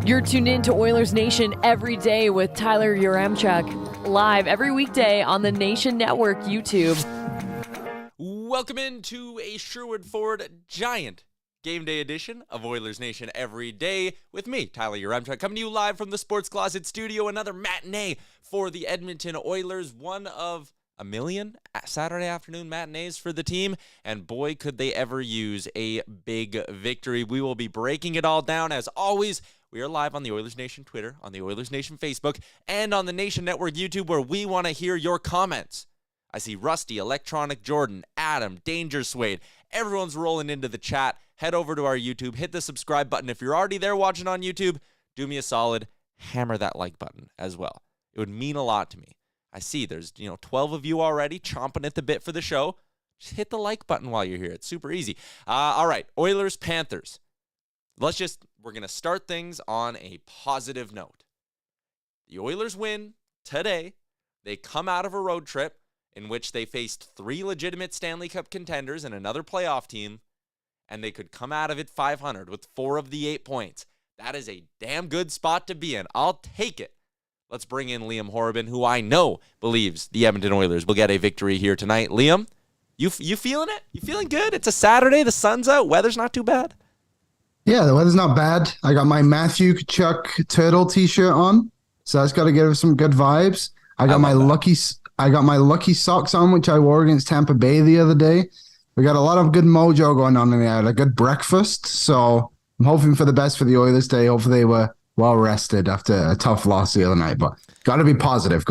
You're tuned in to Oilers Nation every day with Kailer Yamamoto, live every weekday on the Nation Network YouTube. Welcome into a Sherwood Ford Giant game day edition of Oilers Nation every day with me, Kailer Yamamoto, coming to you live from the Sports Closet Studio. Another matinee for the Edmonton Oilers, one of a million Saturday afternoon matinees for the team, and boy, could they ever use a big victory. We will be breaking it all down. As always, we are live on the Oilers Nation Twitter, on the Oilers Nation Facebook, and on the Nation Network YouTube, where we want to hear your comments. I see Rusty, Electronic Jordan, Adam, Danger Suede. Everyone's rolling into the chat. Head over to our YouTube, hit the subscribe button. If you're already there watching on YouTube, do me a solid, hammer that like button as well. It would mean a lot to me. I see there's 12 of you already chomping at the bit for the show. Just hit the like button while you're here. It's super easy. All right, Oilers Panthers. We're going to start things on a positive note. The Oilers win today. They come out of a road trip in which they faced 3 legitimate Stanley Cup contenders and another playoff team, and they could come out of it 500 with 4 of the 8 points. That is a damn good spot to be in. I'll take it. Let's bring in Liam Horrobin, who I know believes the Edmonton Oilers will get a victory here tonight. Liam, you feeling it? You feeling good? It's a Saturday. The sun's out. Weather's not too bad. Yeah, the weather's not bad. I got my Matthew Tkachuk turtle t-shirt on, so that's got to give us some good vibes. I got my lucky socks on, which I wore against Tampa Bay the other day. We got a lot of good mojo going on in there. A good breakfast, so I'm hoping for the best for the Oilers today. Hopefully they were well rested after a tough loss the other night, but got to be positive.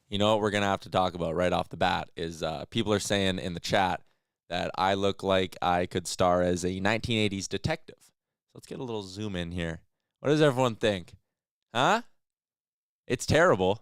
You know what we're going to have to talk about right off the bat is people are saying in the chat that I look like I could star as a 1980s detective. So let's get a little zoom in here. What does everyone think? Huh? It's terrible.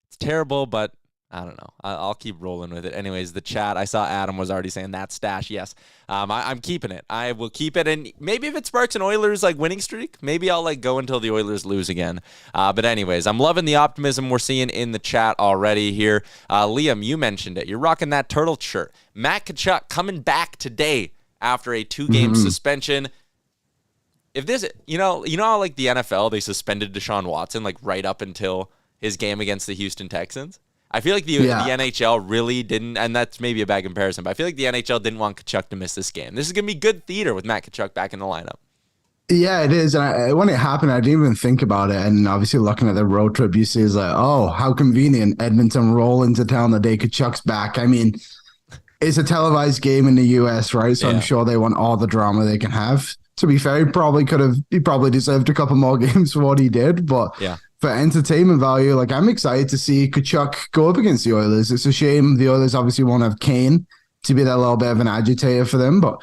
It's terrible, but I don't know. I'll keep rolling with it. Anyways, the chat, I saw Adam was already saying that stash. Yes, I'm keeping it. I will keep it. And maybe if it sparks an Oilers winning streak, maybe I'll go until the Oilers lose again. But anyways, I'm loving the optimism we're seeing in the chat already here. Liam, you mentioned it. You're rocking that turtle shirt. Matt Tkachuk coming back today after a 2-game suspension. If this, how the NFL, they suspended Deshaun Watson right up until his game against the Houston Texans. I feel like the NHL really didn't, and that's maybe a bad comparison, but I feel like the NHL didn't want Tkachuk to miss this game. This is going to be good theater with Matt Tkachuk back in the lineup. Yeah, it is. And when it happened, I didn't even think about it. And obviously looking at the road trip, you see is oh, how convenient. Edmonton roll into town the day Tkachuk's back. I mean, it's a televised game in the U.S., right? So yeah. I'm sure they want all the drama they can have. To be fair, he probably deserved a couple more games for what he did, but yeah. For entertainment value, I'm excited to see Tkachuk go up against the Oilers. It's a shame the Oilers obviously won't have Kane to be that little bit of an agitator for them, but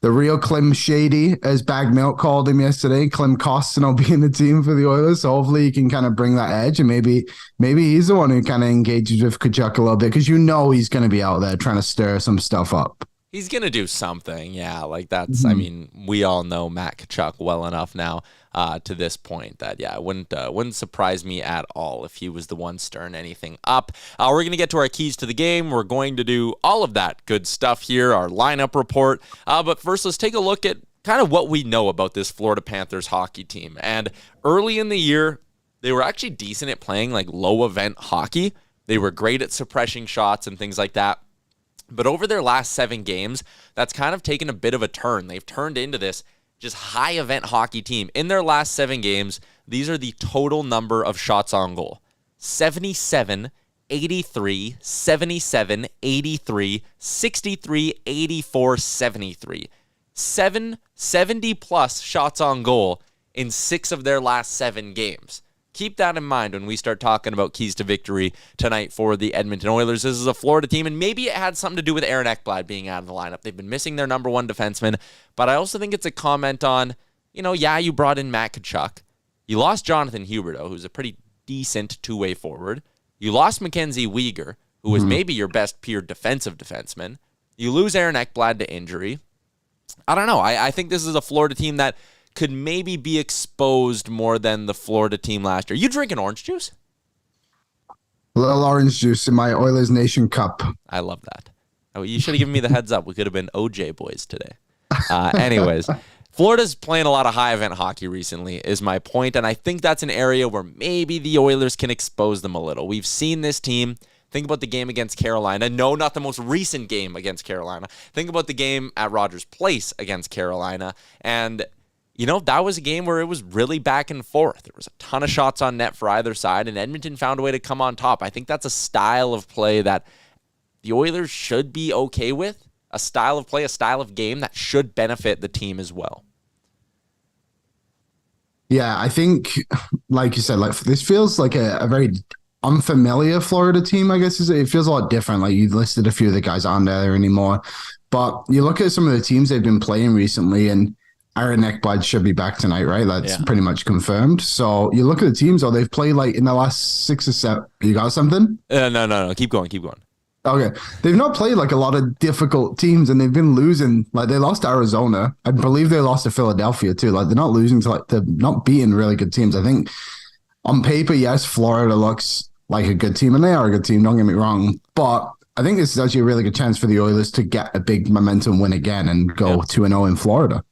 the real Klim Shady, as Bag Milk called him yesterday, Klim Kostin will be in the team for the Oilers, so hopefully he can kind of bring that edge, and maybe he's the one who kind of engages with Tkachuk a little bit, because he's going to be out there trying to stir some stuff up. He's going to do something, yeah. That's, I mean, we all know Matt Tkachuk well enough now to this point that, yeah, it wouldn't surprise me at all if he was the one stirring anything up. We're going to get to our keys to the game. We're going to do all of that good stuff here, our lineup report. But first, let's take a look at kind of what we know about this Florida Panthers hockey team. And early in the year, they were actually decent at playing low-event hockey. They were great at suppressing shots and things like that. But over their last 7 games, that's kind of taken a bit of a turn. They've turned into this just high-event hockey team. In their last 7 games, these are the total number of shots on goal. 77, 83, 77, 83, 63, 84, 73. 70-plus shots on goal in 6 of their last 7 games. Keep that in mind when we start talking about keys to victory tonight for the Edmonton Oilers. This is a Florida team, and maybe it had something to do with Aaron Ekblad being out of the lineup. They've been missing their number 1 defenseman, but I also think it's a comment on, you brought in Matt Tkachuk. You lost Jonathan Huberdeau, who's a pretty decent two-way forward. You lost Mackenzie Weegar, who was maybe your best pure defensive defenseman. You lose Aaron Ekblad to injury. I don't know. I think this is a Florida team that could maybe be exposed more than the Florida team last year. You drinking orange juice? A little orange juice in my Oilers Nation cup. I love that. Oh, you should have given me the heads up. We could have been OJ boys today. Anyways, Florida's playing a lot of high-event hockey recently, is my point, and I think that's an area where maybe the Oilers can expose them a little. We've seen this team. Think about the game against Carolina. No, not the most recent game against Carolina. Think about the game at Rogers Place against Carolina, and that was a game where it was really back and forth. There was a ton of shots on net for either side, and Edmonton found a way to come on top. I think that's a style of play that the Oilers should be okay with, a style of play, a style of game that should benefit the team as well. Yeah, I think, like you said, this feels like a very unfamiliar Florida team, I guess. It feels a lot different. Like, you listed a few of the guys aren't there anymore. But you look at some of the teams they've been playing recently, and Aaron Ekblad should be back tonight, right? That's pretty much confirmed. So you look at the teams, they've played in the last 6 or 7. You got something? No. Keep going. Okay. They've not played a lot of difficult teams, and they've been losing. They lost to Arizona. I believe they lost to Philadelphia too. They're not losing to they're not beating really good teams. I think on paper, yes, Florida looks like a good team, and they are a good team, don't get me wrong. But I think this is actually a really good chance for the Oilers to get a big momentum win again and go 2-0 in Florida.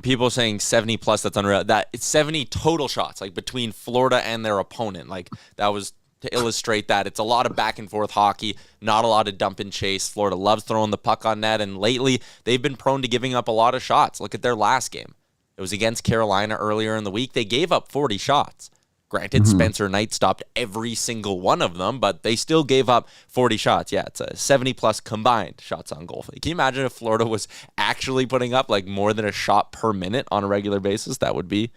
People saying 70 plus, that's unreal. That it's 70 total shots, between Florida and their opponent. That was to illustrate that it's a lot of back and forth hockey, not a lot of dump and chase. Florida loves throwing the puck on net, and lately they've been prone to giving up a lot of shots. Look at their last game. It was against Carolina earlier in the week. They gave up 40 shots. Granted, Spencer Knight stopped every single one of them, but they still gave up 40 shots. Yeah, it's a 70-plus combined shots on goal. Can you imagine if Florida was actually putting up more than a shot per minute on a regular basis? That would be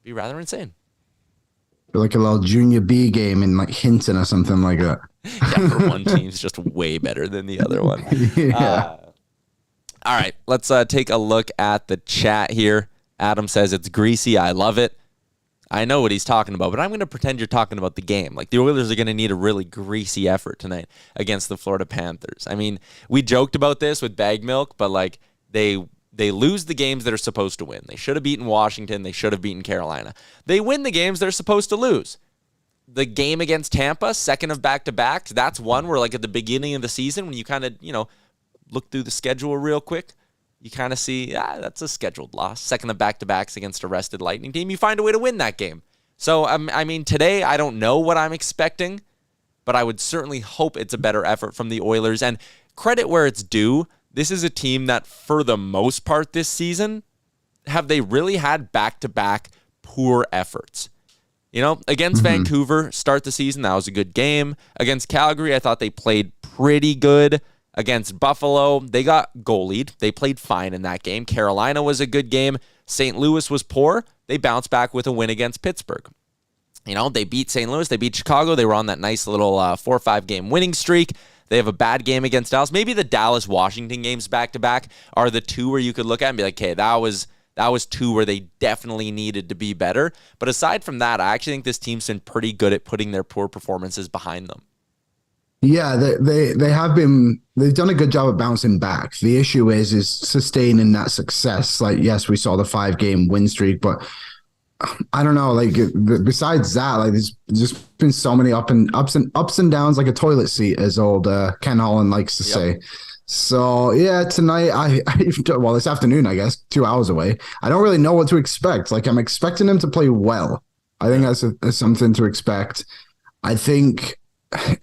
rather insane. Like a little junior B game in Hinton or something like that. Yeah, for one team's just way better than the other one. Yeah. All right, let's take a look at the chat here. Adam says it's greasy. I love it. I know what he's talking about, but I'm going to pretend you're talking about the game. The Oilers are going to need a really greasy effort tonight against the Florida Panthers. I mean, we joked about this with Bag Milk, but they lose the games that are supposed to win. They should have beaten Washington. They should have beaten Carolina. They win the games they're supposed to lose. The game against Tampa, second of back-to-backs, that's one where at the beginning of the season, when you kind of, look through the schedule real quick, you kind of see, that's a scheduled loss. Second of back-to-backs against a rested Lightning team. You find a way to win that game. So, I mean, today I don't know what I'm expecting, but I would certainly hope it's a better effort from the Oilers. And credit where it's due, this is a team that, for the most part this season, have they really had back-to-back poor efforts. Against Vancouver, start the season, that was a good game. Against Calgary, I thought they played pretty good. Against Buffalo, they got goalied. They played fine in that game. Carolina was a good game. St. Louis was poor. They bounced back with a win against Pittsburgh. They beat St. Louis. They beat Chicago. They were on that nice little 4 or 5 game winning streak. They have a bad game against Dallas. Maybe the Dallas-Washington games back-to-back are the two where you could look at and be like, okay, that was 2 where they definitely needed to be better. But aside from that, I actually think this team's been pretty good at putting their poor performances behind them. Yeah, they have been. They've done a good job of bouncing back. The issue is sustaining that success. Yes, we saw the 5 game win streak, but I don't know. Besides that, there's just been so many ups and downs, like a toilet seat, as old Ken Holland likes to say. So yeah, tonight this afternoon, I guess, 2 hours away. I don't really know what to expect. I'm expecting them to play well. I think that's something to expect. I think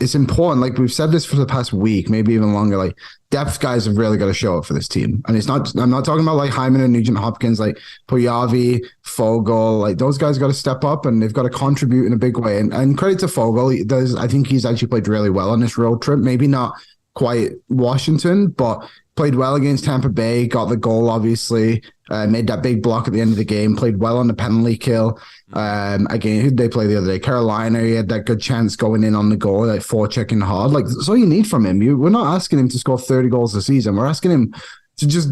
it's important. We've said this for the past week, maybe even longer. Depth guys have really got to show up for this team, and I'm not talking about Hyman and Nugent Hopkins, Poyavi, Fogle. Those guys got to step up, and they've got to contribute in a big way. And credit to Fogle, I think he's actually played really well on this road trip. Maybe not quite Washington, but played well against Tampa Bay, got the goal, obviously, made that big block at the end of the game, played well on the penalty kill. Again, who did they play the other day? Carolina, he had that good chance going in on the goal, forechecking hard. That's all you need from him. We're not asking him to score 30 goals a season. We're asking him to just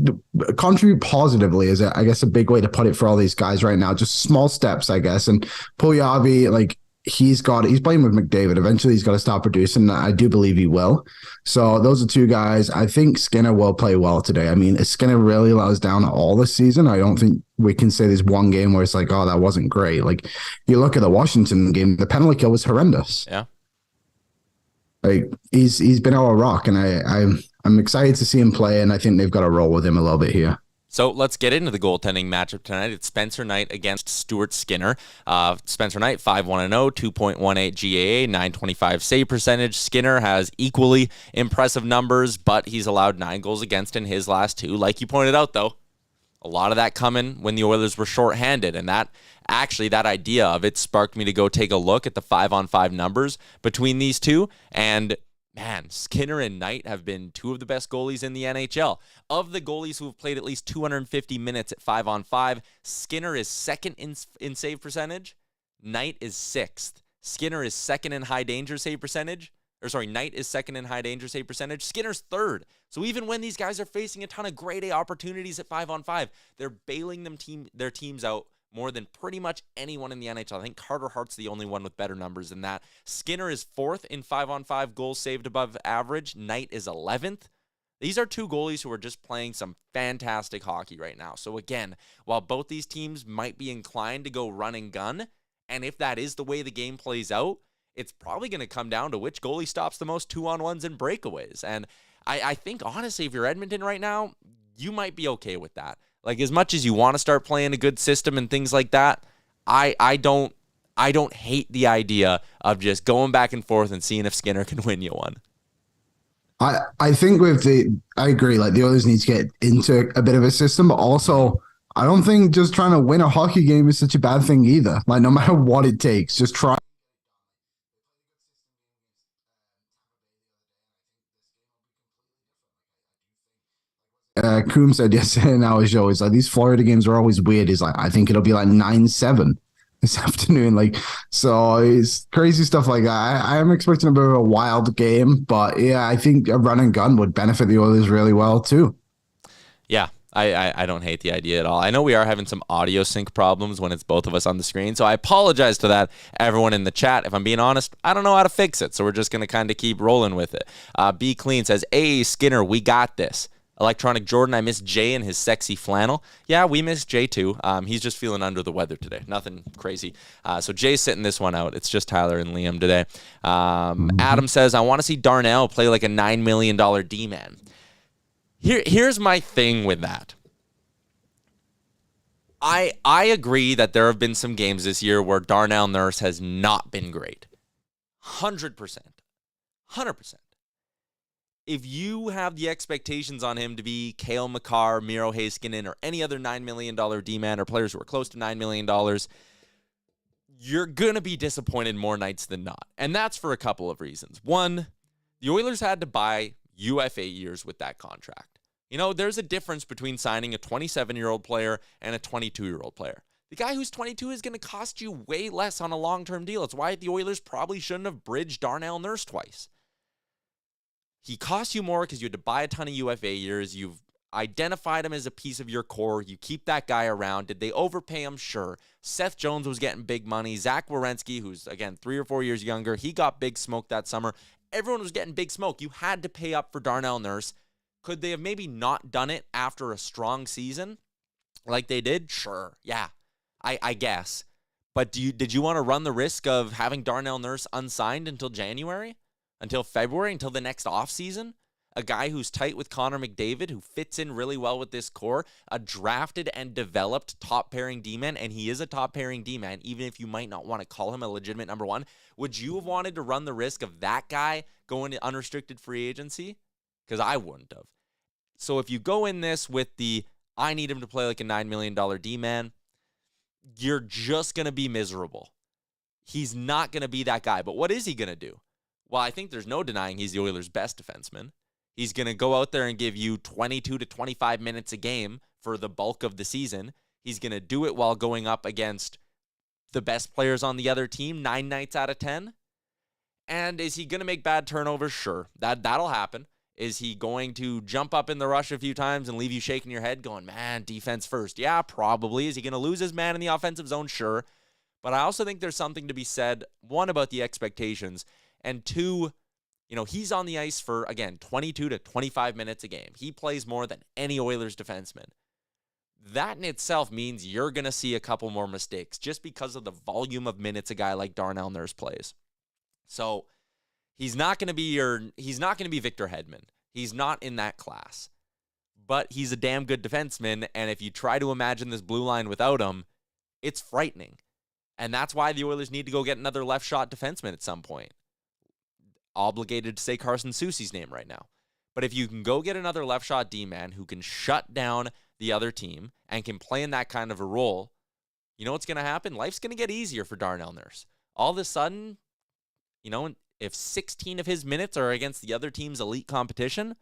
contribute positively, is I guess a big way to put it for all these guys right now. Just small steps, I guess. And Puljujarvi, he's playing with McDavid. Eventually he's got to start producing. I do believe he will. So those are 2 guys. I think Skinner will play well today. I mean, if Skinner really let us down all this season, I don't think we can say there's one game where it's oh, that wasn't great. You look at the Washington game, the penalty kill was horrendous. Yeah. He's been our rock, and I'm excited to see him play, and I think they've got to roll with him a little bit here. So let's get into the goaltending matchup tonight. It's Spencer Knight against Stuart Skinner. Spencer Knight, 5-1-0, 2.18 GAA, 925 save percentage. Skinner has equally impressive numbers, but he's allowed 9 goals against in his last 2. Like you pointed out, though, a lot of that coming when the Oilers were shorthanded, and that idea of it sparked me to go take a look at the 5-on-5 numbers between these two, and man, Skinner and Knight have been 2 of the best goalies in the NHL. Of the goalies who have played at least 250 minutes at 5-on-5, Skinner is second in save percentage. Knight is 6th. Skinner is second in high danger save percentage. Knight is second in high danger save percentage. Skinner's 3rd. So even when these guys are facing a ton of grade A opportunities at 5-on-5, they're bailing their teams out more than pretty much anyone in the NHL. I think Carter Hart's the only one with better numbers than that. Skinner is 4th in 5-on-5 goals saved above average. Knight is 11th. These are 2 goalies who are just playing some fantastic hockey right now. So again, while both these teams might be inclined to go run and gun, and if that is the way the game plays out, it's probably going to come down to which goalie stops the most 2-on-1s and breakaways. And I think, honestly, if you're Edmonton right now, you might be okay with that. Like, as much as you want to start playing a good system and things like that, I don't hate the idea of just going back and forth and seeing if Skinner can win you one. I think I agree. Like, the Oilers need to get into a bit of a system, but also I don't think just trying to win a hockey game is such a bad thing either. Like, no matter what it takes, just try. Coombe said yesterday in our show, he's like, these Florida games are always weird. He's like, I think it'll be like 9-7 this afternoon. Like, so it's crazy stuff like that. I am expecting a bit of a wild game, but yeah, I think a run and gun would benefit the Oilers really well too. Yeah, I don't hate the idea at all. I know we are having some audio sync problems when it's both of us on the screen, so I apologize to that, everyone in the chat. If I'm being honest, I don't know how to fix it, so we're just going to kind of keep rolling with it. B Clean says, hey, Skinner, we got this. Electronic Jordan, I miss Jay and his sexy flannel. Yeah, we miss Jay too. He's just feeling under the weather today. Nothing crazy. So Jay's sitting this one out. It's just Tyler and Liam today. Adam says, I want to see Darnell play like a $9 million D-man. Here's my thing with that. I agree that there have been some games this year where Darnell Nurse has not been great. 100%. 100%. If you have the expectations on him to be Cale Makar, Miro Heiskanen, or any other $9 million D-man or players who are close to $9 million, you're going to be disappointed more nights than not. And that's for a couple of reasons. One, the Oilers had to buy UFA years with that contract. You know, there's a difference between signing a 27-year-old player and a 22-year-old player. The guy who's 22 is going to cost you way less on a long-term deal. It's why the Oilers probably shouldn't have bridged Darnell Nurse twice. He costs you more because you had to buy a ton of UFA years. You've identified him as a piece of your core. You keep that guy around. Did they overpay him? Sure. Seth Jones was getting big money. Zach Werenski, who's, again, 3 or 4 years younger, he got big smoke that summer. Everyone was getting big smoke. You had to pay up for Darnell Nurse. Could they have maybe not done it after a strong season like they did? Sure. Yeah, I guess. But did you want to run the risk of having Darnell Nurse unsigned until January? Until February, until the next offseason? A guy who's tight with Connor McDavid, who fits in really well with this core, a drafted and developed top-pairing D-man, and he is a top-pairing D-man, even if you might not want to call him a legitimate number one. Would you have wanted to run the risk of that guy going to unrestricted free agency? Because I wouldn't have. So if you go in this with I need him to play like a $9 million D-man, you're just going to be miserable. He's not going to be that guy. But what is he going to do? Well, I think there's no denying he's the Oilers' best defenseman. He's going to go out there and give you 22 to 25 minutes a game for the bulk of the season. He's going to do it while going up against the best players on the other team 9 nights out of 10. And is he going to make bad turnovers? Sure, that'll happen. Is he going to jump up in the rush a few times and leave you shaking your head going, man, defense first? Yeah, probably. Is he going to lose his man in the offensive zone? Sure. But I also think there's something to be said, one, about the expectations, and two, he's on the ice for, again, 22 to 25 minutes a game. He plays more than any Oilers defenseman. That in itself means you're going to see a couple more mistakes just because of the volume of minutes a guy like Darnell Nurse plays. So he's not going to be Victor Hedman. He's not in that class. but he's a damn good defenseman, and if you try to imagine this blue line without him, it's frightening. And that's why the Oilers need to go get another left shot defenseman at some point. Obligated to say Carson Soucy's name right now. But if you can go get another left shot D-man who can shut down the other team and can play in that kind of a role, you know what's going to happen? Life's going to get easier for Darnell Nurse. All of a sudden, if 16 of his minutes are against the other team's elite competition,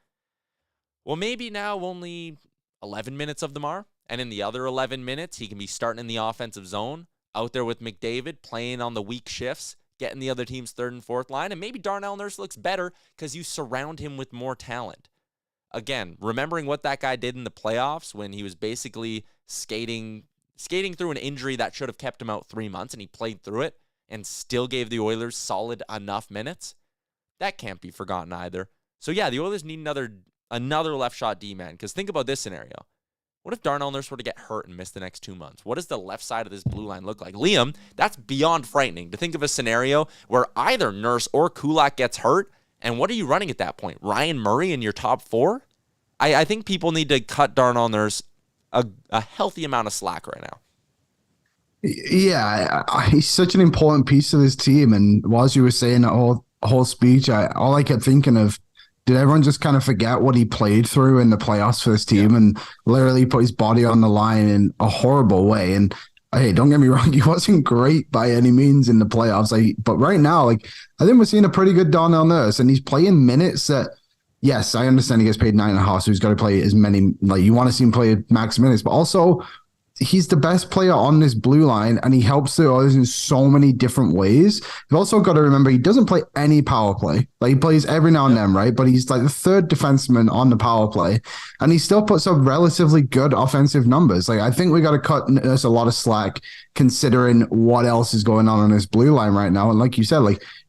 well, maybe now only 11 minutes of them are. And in the other 11 minutes, he can be starting in the offensive zone, out there with McDavid, playing on the weak shifts, getting the other team's third and fourth line. And maybe Darnell Nurse looks better because you surround him with more talent. Again, remembering what that guy did in the playoffs when he was basically skating through an injury that should have kept him out 3 months, and he played through it and still gave the Oilers solid enough minutes. That can't be forgotten either. So yeah, the Oilers need another left shot D-man, because think about this scenario. What if Darnell Nurse were to get hurt and miss the next 2 months? What does the left side of this blue line look like? Liam, that's beyond frightening to think of a scenario where either Nurse or Kulak gets hurt, and what are you running at that point? Ryan Murray in your top four? I think people need to cut Darnell Nurse a healthy amount of slack right now. Yeah, he's such an important piece of this team. And whilst you were saying that whole speech, all I kept thinking of, did everyone just kind of forget what he played through in the playoffs for this team and literally put his body on the line in a horrible way? And hey, don't get me wrong, he wasn't great by any means in the playoffs. But right now, I think we're seeing a pretty good Darnell Nurse, and he's playing minutes that, yes, I understand he gets paid $9.5, so he's got to play as many, you want to see him play max minutes, but also he's the best player on this blue line, and he helps the Oilers in so many different ways. You've also got to remember he doesn't play any power play. He plays every now and then, right? But he's the third defenseman on the power play, and he still puts up relatively good offensive numbers. I think we got to cut Nurse a lot of slack considering what else is going on this blue line right now. And like you said,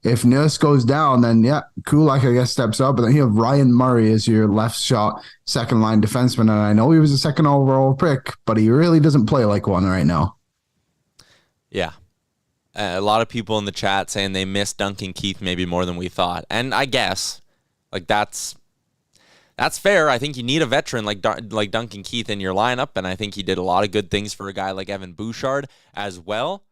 if Nurse goes down, then yeah, Kulak, I guess, steps up. But then you have Ryan Murray as your left shot second line defenseman. And I know he was a second overall pick, but he really doesn't play like one right now. Yeah. A lot of people in the chat saying they miss Duncan Keith maybe more than we thought. And I guess that's fair. I think you need a veteran like Duncan Keith in your lineup. And I think he did a lot of good things for a guy like Evan Bouchard as well.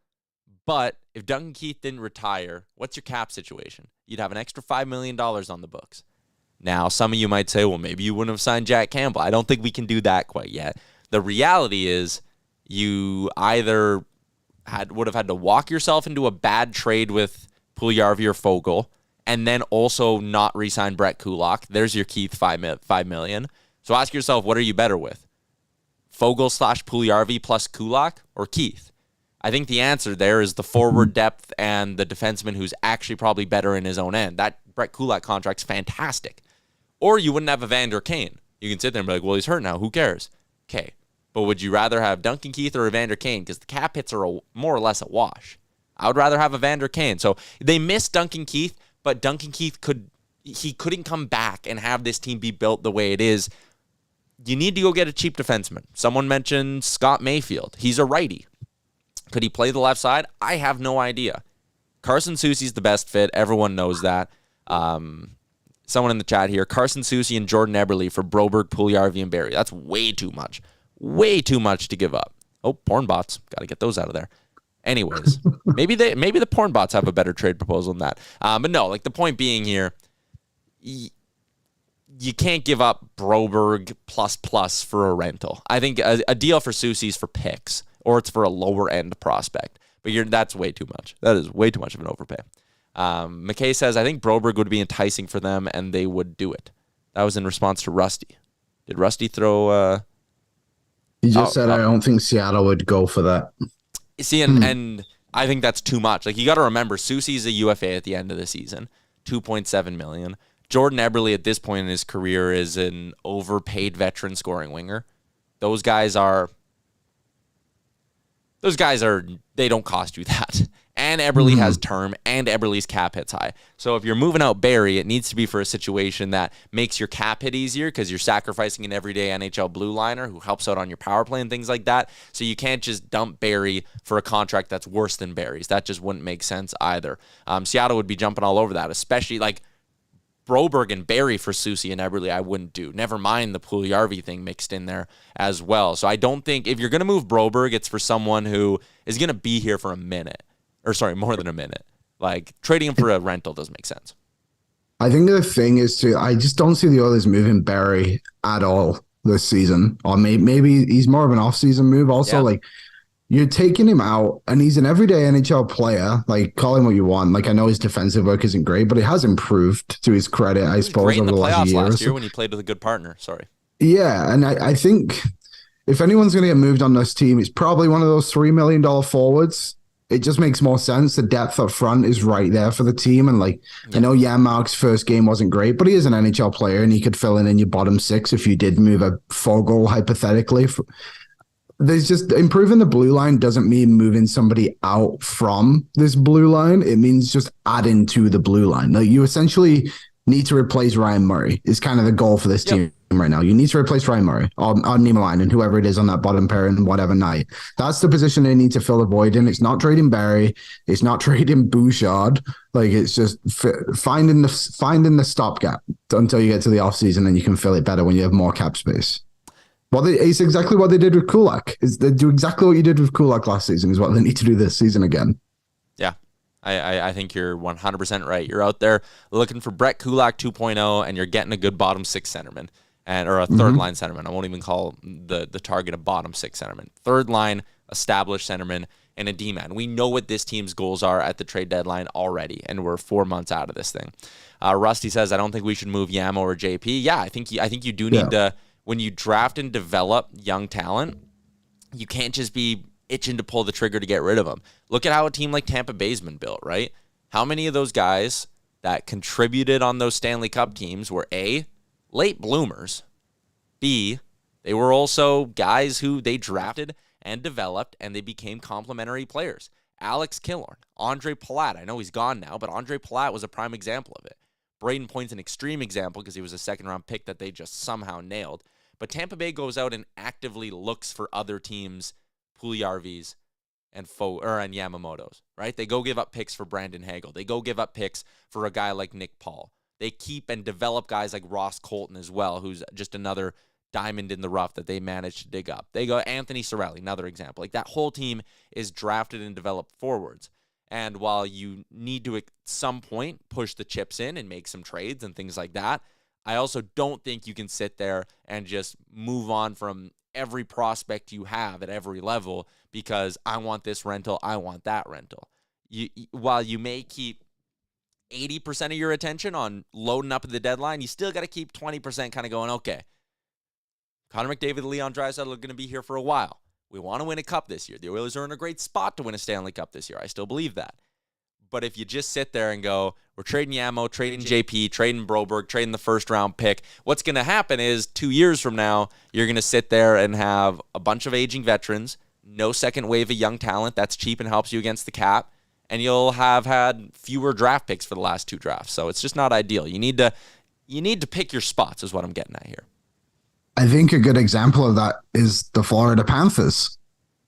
But if Duncan Keith didn't retire, what's your cap situation? You'd have an extra $5 million on the books. Now, some of you might say, well, maybe you wouldn't have signed Jack Campbell. I don't think we can do that quite yet. The reality is you either would have had to walk yourself into a bad trade with Puljujarvi or Foegele, and then also not re-sign Brett Kulak. There's your Keith $5 million. So ask yourself, what are you better with? Foegele/Puljujarvi plus Kulak or Keith? I think the answer there is the forward depth and the defenseman who's actually probably better in his own end. That Brett Kulak contract's fantastic. Or you wouldn't have Evander Kane. You can sit there and be like, well, he's hurt now. Who cares? Okay. But would you rather have Duncan Keith or Evander Kane? Because the cap hits are more or less a wash. I would rather have Evander Kane. So they missed Duncan Keith, but Duncan Keith couldn't come back and have this team be built the way it is. You need to go get a cheap defenseman. Someone mentioned Scott Mayfield. He's a righty. Could he play the left side? I have no idea. Carson Soucy's the best fit. Everyone knows that. Someone in the chat here, Carson Soucy and Jordan Eberle for Broberg, Puljujarvi, and Barrie. That's way too much. Way too much to give up. Oh, porn bots. Got to get those out of there. Anyways, maybe the porn bots have a better trade proposal than that. But no, the point being here, you can't give up Broberg plus for a rental. I think a deal for Soucy's for picks, or it's for a lower end prospect. But that's way too much. That is way too much of an overpay. McKay says, I think Broberg would be enticing for them, and they would do it. That was in response to Rusty. Did Rusty throw... He just said, I don't think Seattle would go for that. See, and I think that's too much. You got to remember, Soucy's a UFA at the end of the season, $2.7 million. Jordan Eberle at this point in his career is an overpaid veteran scoring winger. Those guys they don't cost you that. And Eberle has term, and Eberle's cap hits high. So if you're moving out Barrie, it needs to be for a situation that makes your cap hit easier because you're sacrificing an everyday NHL blue liner who helps out on your power play and things like that. So you can't just dump Barrie for a contract that's worse than Barrie's. That just wouldn't make sense either. Seattle would be jumping all over that, especially Broberg and Barry for Soucy and Eberle, I wouldn't do. Never mind the Puljujarvi thing mixed in there as well. So I don't think if you're going to move Broberg, it's for someone who is going to be here for a minute. Or sorry, more than a minute. Like, trading him for a rental doesn't make sense. I think the thing is, I just don't see the Oilers moving Barry at all this season. Or maybe he's more of an off-season move also. Like, you're taking him out, and he's an everyday NHL player. Like, call him what you want. Like, I know his defensive work isn't great, but it has improved to his credit, I suppose, great in the over the last playoffs year. Last year when he played with a good partner. Sorry. Yeah, and I think if anyone's going to get moved on this team, it's probably one of those $3 million forwards. It just makes more sense. The depth up front is right there for the team. And like, I know Janmark's first game wasn't great, but he is an NHL player and he could fill in your bottom six if you did move a Fogle hypothetically. There's just improving the blue line doesn't mean moving somebody out from this blue line. It means just adding to the blue line. Like, you essentially need to replace Ryan Murray is kind of the goal for this team right now. You need to replace Ryan Murray or Niemelainen and whoever it is on that bottom pair and whatever night. That's the position they need to fill the void in. It's not trading Barry. It's not trading Bouchard. Like, it's just finding the stopgap until you get to the offseason and you can fill it better when you have more cap space. Well, it's exactly what they did with Kulak. They do exactly what you did with Kulak last season is what they need to do this season again. Yeah. I think you're 100% right. You're out there looking for Brett Kulak 2.0, and you're getting a good bottom six centerman or a third line centerman. I won't even call the target a bottom six centerman. Third line, established centerman, and a D-man. We know what this team's goals are at the trade deadline already, and we're 4 months out of this thing. Rusty says, I don't think we should move Yamo or JP. Yeah, I think you do need to, when you draft and develop young talent, you can't just be itching to pull the trigger to get rid of them. Look at how a team like Tampa Bay's been built, right? How many of those guys that contributed on those Stanley Cup teams were A, late bloomers, B, they were also guys who they drafted and developed and they became complementary players. Alex Killorn, Andre Palat, I know he's gone now, but Andre Palat was a prime example of it. Braden Point's an extreme example because he was a second-round pick that they just somehow nailed. But Tampa Bay goes out and actively looks for other teams' Puljujarvis and Yamamoto's, right? They go give up picks for Brandon Hagel. They go give up picks for a guy like Nick Paul. They keep and develop guys like Ross Colton as well, who's just another diamond in the rough that they managed to dig up. They go Anthony Cirelli, another example. Like, that whole team is drafted and developed forwards. And while you need to at some point push the chips in and make some trades and things like that, I also don't think you can sit there and just move on from every prospect you have at every level because I want this rental, I want that rental. While you may keep 80% of your attention on loading up at the deadline, you still got to keep 20% kind of going, okay, Connor McDavid and Leon Draisaitl are going to be here for a while. We want to win a cup this year. The Oilers are in a great spot to win a Stanley Cup this year. I still believe that. But if you just sit there and go, we're trading Yamo, trading JP, trading Broberg, trading the first-round pick, what's going to happen is 2 years from now, you're going to sit there and have a bunch of aging veterans, no second wave of young talent that's cheap and helps you against the cap, and you'll have had fewer draft picks for the last 2 drafts. So it's just not ideal. You need to pick your spots is what I'm getting at here. I think a good example of that is the Florida Panthers,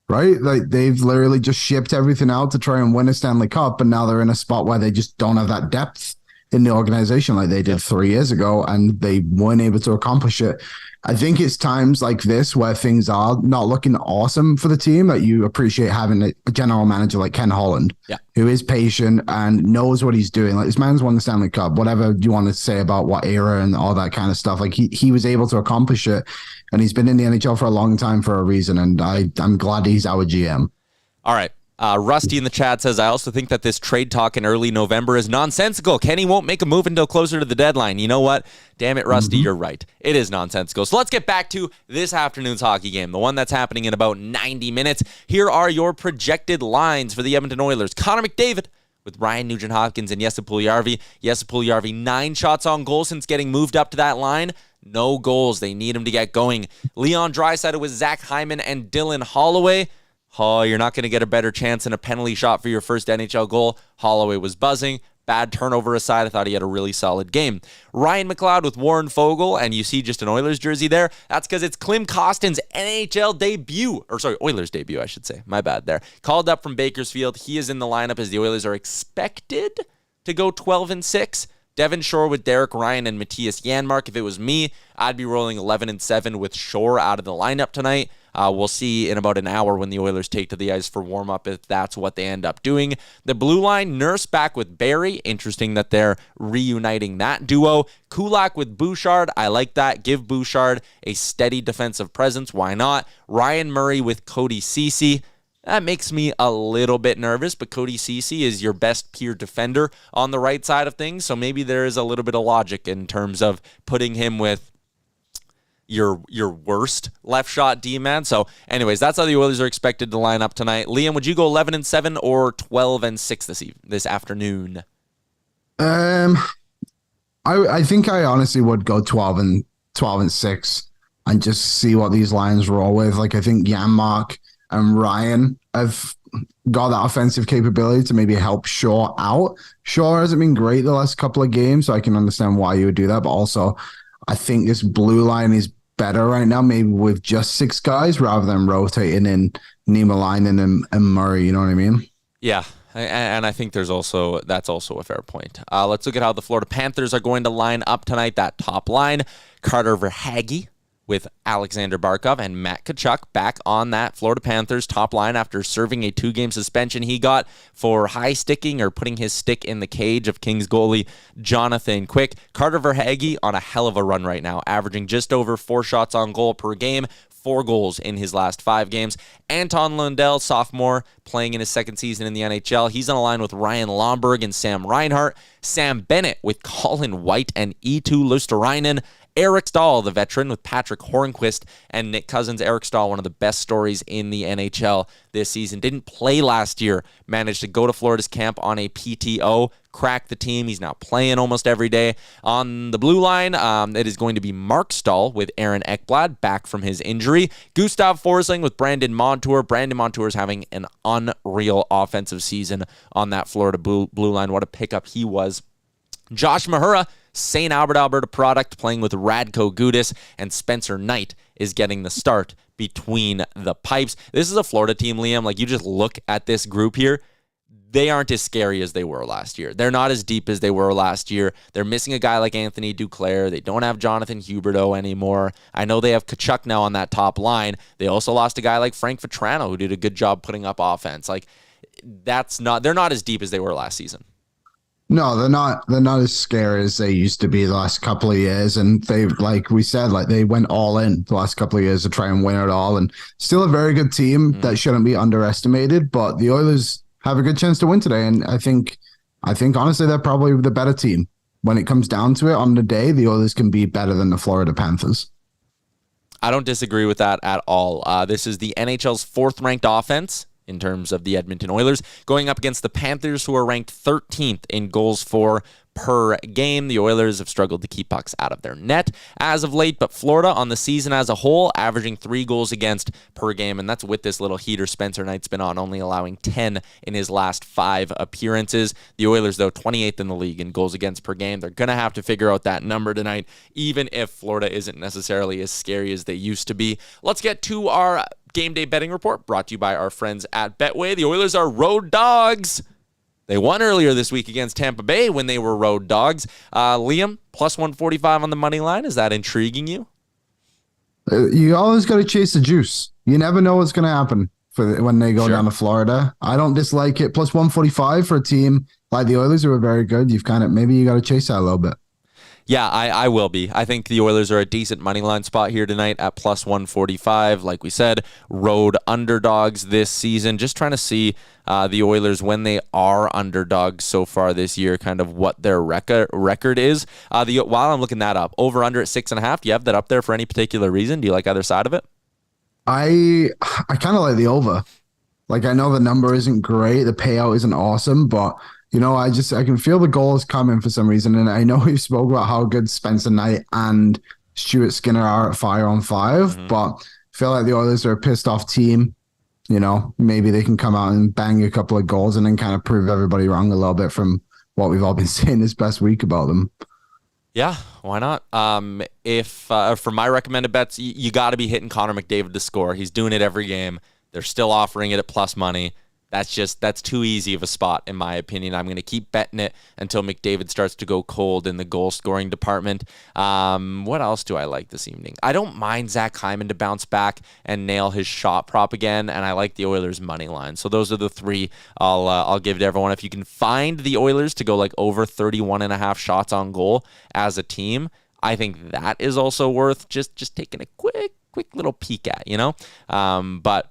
right? Like, they've literally just shipped everything out to try and win a Stanley Cup, and now they're in a spot where they just don't have that depth in the organization like they did 3 years ago, and they weren't able to accomplish it. I think it's times like this where things are not looking awesome for the team that you appreciate having a general manager like Ken Holland, who is patient and knows what he's doing. Like, this man's won the Stanley Cup, whatever you want to say about what era and all that kind of stuff. Like, he was able to accomplish it, and he's been in the NHL for a long time for a reason, and I'm glad he's our GM. All right. Rusty in the chat says, I also think that this trade talk in early November is nonsensical. Kenny won't make a move until closer to the deadline. You know what? Damn it, Rusty, you're right. It is nonsensical. So let's get back to this afternoon's hockey game, the one that's happening in about 90 minutes. Here are your projected lines for the Edmonton Oilers. Connor McDavid with Ryan Nugent-Hopkins and Jesse Puljujarvi. Jesse Puljujarvi, 9 shots on goal since getting moved up to that line. No goals. They need him to get going. Leon Draisaitl with Zach Hyman and Dylan Holloway. Oh, you're not going to get a better chance than a penalty shot for your first NHL goal. Holloway was buzzing. Bad turnover aside, I thought he had a really solid game. Ryan McLeod with Warren Fogle, and you see just an Oilers jersey there. That's because it's Klim Kostin's NHL debut. Oilers debut, I should say. My bad there. Called up from Bakersfield. He is in the lineup as the Oilers are expected to go 12-6. Devin Shore with Derek Ryan and Matthias Janmark. If it was me, I'd be rolling 11-7 with Shore out of the lineup tonight. We'll see in about an hour when the Oilers take to the ice for warm-up if that's what they end up doing. The blue line, Nurse back with Barry. Interesting that they're reuniting that duo. Kulak with Bouchard. I like that. Give Bouchard a steady defensive presence. Why not? Ryan Murray with Cody Ceci. That makes me a little bit nervous, but Cody Ceci is your best peer defender on the right side of things, so maybe there is a little bit of logic in terms of putting him with your worst left shot D-man. So anyways, that's how the Oilers are expected to line up tonight. Liam, would you go 11-7 or 12-6 this afternoon? I think I honestly would go 12-6 and just see what these lines roll with. Like, I think Janmark and Ryan have got that offensive capability to maybe help Shaw out. Shaw hasn't been great the last couple of games, so I can understand why you would do that. But also, I think this blue line is better right now, maybe with just 6 guys rather than rotating in Niemelainen and Murray. You know what I mean? Yeah. And I think that's also a fair point. Let's look at how the Florida Panthers are going to line up tonight. That top line, Carter Verhaeghe with Alexander Barkov and Matt Tkachuk back on that Florida Panthers top line after serving a 2-game suspension he got for high sticking or putting his stick in the cage of Kings goalie Jonathan Quick. Carter Verhaeghe on a hell of a run right now, averaging just over 4 shots on goal per game. 4 goals in his last 5 games. Anton Lundell, sophomore, playing in his second season in the NHL. He's on a line with Ryan Lomberg and Sam Reinhart. Sam Bennett with Colin White and Eetu Luosterainen. Eric Stahl, the veteran, with Patrick Hornquist and Nick Cousins. Eric Stahl, one of the best stories in the NHL this season. Didn't play last year. Managed to go to Florida's camp on a PTO. Cracked the team. He's now playing almost every day. On the blue line, it is going to be Mark Stahl with Aaron Ekblad back from his injury. Gustav Forsling with Brandon Montour. Brandon Montour is having an unreal offensive season on that Florida blue line. What a pickup he was. Josh Mahura, St. Albert, Alberta product, playing with Radko Gudas, and Spencer Knight is getting the start between the pipes. This is a Florida team, Liam. Like, you just look at this group here. They aren't as scary as they were last year. They're not as deep as they were last year. They're missing a guy like Anthony Duclair. They don't have Jonathan Huberdeau anymore. I know they have Tkachuk now on that top line. They also lost a guy like Frank Vetrano, who did a good job putting up offense. Like, they're not as deep as they were last season. No, they're not. They're not as scary as they used to be the last couple of years. And they, like we said, like they went all in the last couple of years to try and win it all. And still a very good team that shouldn't be underestimated. But the Oilers have a good chance to win today. And I think honestly, they're probably the better team. When it comes down to it on the day, the Oilers can be better than the Florida Panthers. I don't disagree with that at all. This is the NHL's 4th ranked offense in terms of the Edmonton Oilers, going up against the Panthers, who are ranked 13th in goals for per game. The Oilers have struggled to keep pucks out of their net as of late, but Florida on the season as a whole averaging 3 goals against per game, and that's with this little heater Spencer Knight's been on, only allowing 10 in his last 5 appearances. The Oilers, though, 28th in the league in goals against per game. They're going to have to figure out that number tonight, even if Florida isn't necessarily as scary as they used to be. Let's get to our game day betting report, brought to you by our friends at Betway. The Oilers are road dogs. They won earlier this week against Tampa Bay when they were road dogs. Liam, plus 145 on the money line. Is that intriguing you? You always got to chase the juice. You never know what's going to happen when they go down to Florida. I don't dislike it. Plus 145 for a team like the Oilers, who are very good. Maybe you got to chase that a little bit. Yeah, I will be. I think the Oilers are a decent money line spot here tonight at plus 145. Like we said, road underdogs this season. Just trying to see the Oilers when they are underdogs so far this year, kind of what their record is. While I'm looking that up, over under at 6.5. Do you have that up there for any particular reason? Do you like either side of it? I kind of like the over. Like, I know the number isn't great, the payout isn't awesome, but I can feel the goals coming for some reason. And I know we've spoke about how good Spencer Knight and Stuart Skinner are at 5-on-5, but I feel like the Oilers are a pissed off team. Maybe they can come out and bang a couple of goals and then kind of prove everybody wrong a little bit from what we've all been saying this past week about them. Yeah, why not? If for my recommended bets, you got to be hitting Connor McDavid to score. He's doing it every game. They're still offering it at plus money. That's too easy of a spot, in my opinion. I'm going to keep betting it until McDavid starts to go cold in the goal-scoring department. What else do I like this evening? I don't mind Zach Hyman to bounce back and nail his shot prop again, and I like the Oilers' money line. So those are the three I'll give to everyone. If you can find the Oilers to go like over 31.5 shots on goal as a team, I think that is also worth just taking a quick little peek at, But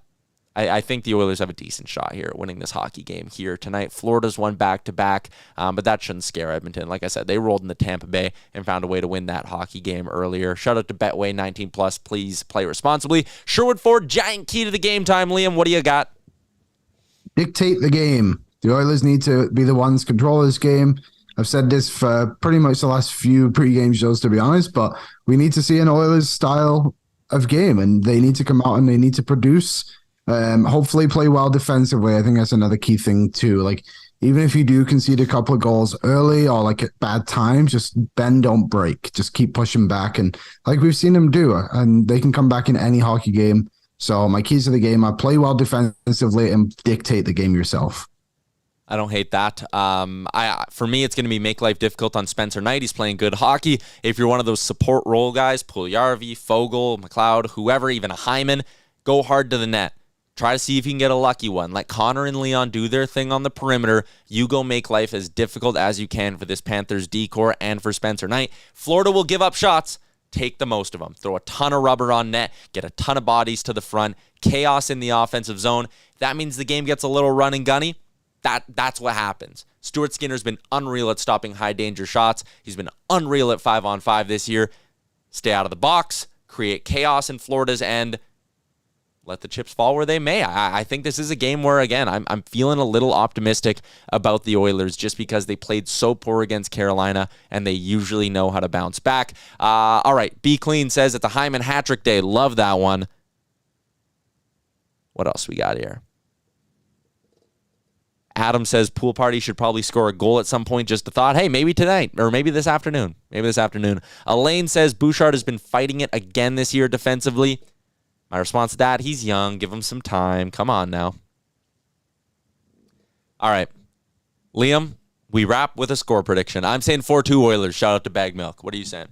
I think the Oilers have a decent shot here at winning this hockey game here tonight. Florida's won back-to-back, but that shouldn't scare Edmonton. Like I said, they rolled into Tampa Bay and found a way to win that hockey game earlier. Shout out to Betway 19+. Please play responsibly. Sherwood Ford, giant key to the game time. Liam, what do you got? Dictate the game. The Oilers need to be the ones control this game. I've said this for pretty much the last few pregame shows, to be honest, but we need to see an Oilers style of game, and they need to come out and they need to produce. Hopefully play well defensively. I think that's another key thing too. Like, even if you do concede a couple of goals early or like at bad times, just bend, don't break. Just keep pushing back. And like we've seen them do, and they can come back in any hockey game. So my keys to the game are play well defensively and dictate the game yourself. I don't hate that. For me, it's going to be make life difficult on Spencer Knight. He's playing good hockey. If you're one of those support role guys, Puljujarvi, Fogle, McLeod, whoever, even a Hyman, go hard to the net. Try to see if you can get a lucky one. Let Connor and Leon do their thing on the perimeter. You go make life as difficult as you can for this Panthers decor and for Spencer Knight. Florida will give up shots. Take the most of them. Throw a ton of rubber on net. Get a ton of bodies to the front. Chaos in the offensive zone. That means the game gets a little run and gunny. That's what happens. Stuart Skinner's been unreal at stopping high-danger shots. He's been unreal at 5-on-5 this year. Stay out of the box. Create chaos in Florida's end. Let the chips fall where they may. I think this is a game where, again, I'm feeling a little optimistic about the Oilers just because they played so poor against Carolina and they usually know how to bounce back. All right, Be Clean says it's a Hyman hat-trick day. Love that one. What else we got here? Adam says Pool Party should probably score a goal at some point. Just a thought. Hey, maybe tonight or maybe this afternoon. Elaine says Bouchard has been fighting it again this year defensively. My response to that, he's young. Give him some time. Come on now. All right. Liam, we wrap with a score prediction. I'm saying 4-2 Oilers. Shout out to Bag Milk. What are you saying?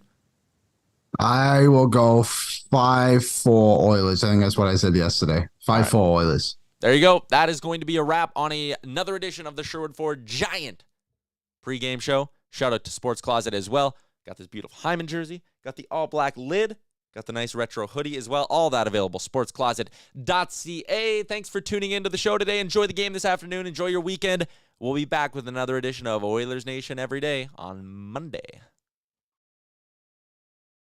I will go 5-4 Oilers. I think that's what I said yesterday. 5-4 Oilers. There you go. That is going to be a wrap on another edition of the Sherwood Ford Giant pregame show. Shout out to Sports Closet as well. Got this beautiful Hyman jersey. Got the all-black lid. Got the nice retro hoodie as well. All that available. Sportscloset.ca. Thanks for tuning into the show today. Enjoy the game this afternoon. Enjoy your weekend. We'll be back with another edition of Oilers Nation every day on Monday.